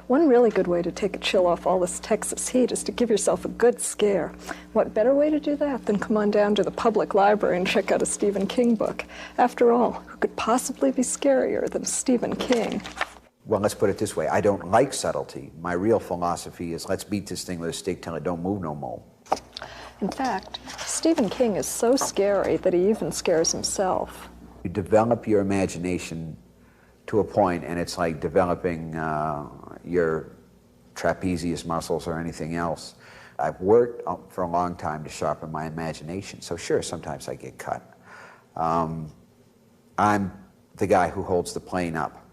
One really good way to take a chill off all this Texas heat is to give yourself a good scare. What better way to do that than come on down to the public library and check out a Stephen King book? After all, who could possibly be scarier than Stephen King? Well, let's put it this way. I don't like subtlety. My real philosophy is let's beat this thing with a stick till it don't move no more. In fact, Stephen King is so scary that he even scares himself. You develop your imagination to a point, and it's like developing your trapezius muscles or anything else. I've worked for a long time to sharpen my imagination, so sure, sometimes I get cut. I'm the guy who holds the plane up,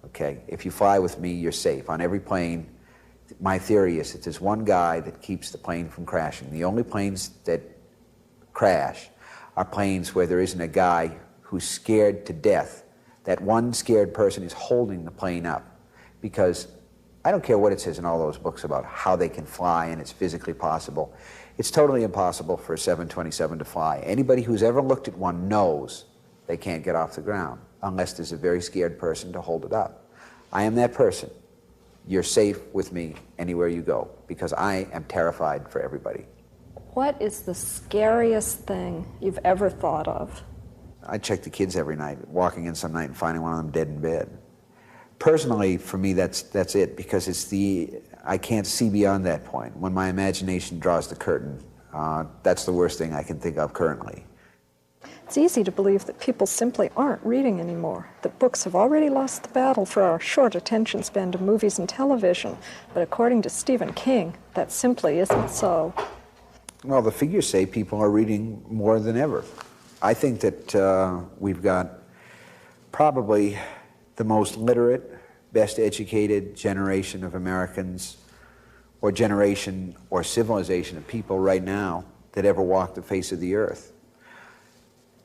okay? If you fly with me, you're safe. On every plane, my theory is that there's one guy that keeps the plane from crashing. The only planes that crash are planes where there isn't a guy who's scared to death. That one scared person is holding the plane up, because I don't care what it says in all those books about how they can fly and it's physically possible. It's totally impossible for a 727 to fly. Anybody who's ever looked at one knows they can't get off the ground unless there's a very scared person to hold it up. I am that person. You're safe with me anywhere you go, because I am terrified for everybody. What is the scariest thing you've ever thought of? I check the kids every night, walking in some night and finding one of them dead in bed. Personally, for me, that's it, because I can't see beyond that point. When my imagination draws the curtain, that's the worst thing I can think of currently. It's easy to believe that people simply aren't reading anymore, that books have already lost the battle for our short attention span to movies and television. But according to Stephen King, that simply isn't so. Well, the figures say people are reading more than ever. I think that we've got probably the most literate, best educated generation of Americans, or generation or civilization of people right now that ever walked the face of the earth.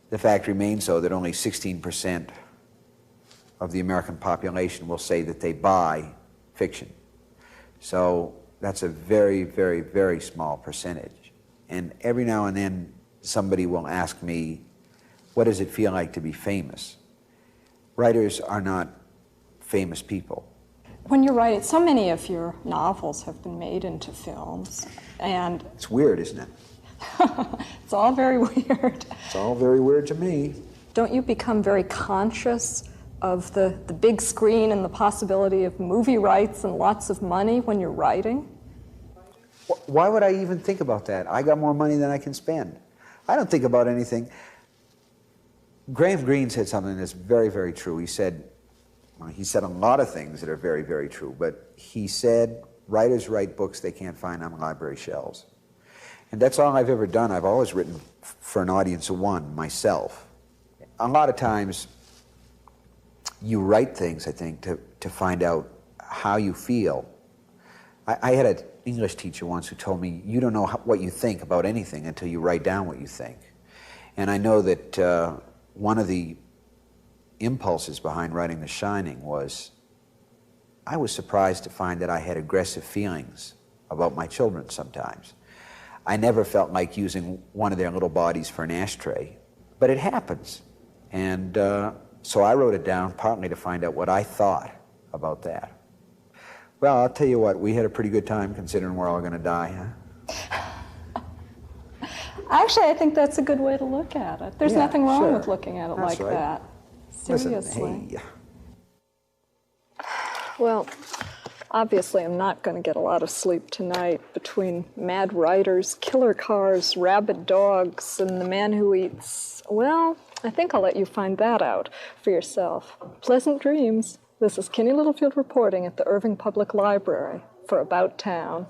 The fact remains, though, that only 16% of the American population will say that they buy fiction. So that's a very, very, very small percentage. And every now and then somebody will ask me, what does it feel like to be famous? Writers are not famous people. When you're writing, so many of your novels have been made into films, and... It's weird, isn't it? It's all very weird. It's all very weird to me. Don't you become very conscious of the big screen and the possibility of movie rights and lots of money when you're writing? Why would I even think about that? I got more money than I can spend. I don't think about anything. Graham Greene said something that's very, very true. He said a lot of things that are very, very true, but he said, writers write books they can't find on library shelves. And that's all I've ever done. I've always written for an audience of one, myself. A lot of times, you write things, I think, to find out how you feel. I had an English teacher once who told me, you don't know what you think about anything until you write down what you think. And I know that one of the impulses behind writing The Shining was, I was surprised to find that I had aggressive feelings about my children sometimes. I never felt like using one of their little bodies for an ashtray, but it happens. And so I wrote it down partly to find out what I thought about that. Well, I'll tell you what, we had a pretty good time considering we're all going to die, huh? Actually, I think that's a good way to look at it. There's nothing wrong with looking at it that's like right. that. Seriously. Listen, hey. Well, obviously I'm not going to get a lot of sleep tonight between mad writers, killer cars, rabid dogs, and the man who eats. Well, I think I'll let you find that out for yourself. Pleasant dreams. This is Kenny Littlefield reporting at the Irving Public Library for About Town.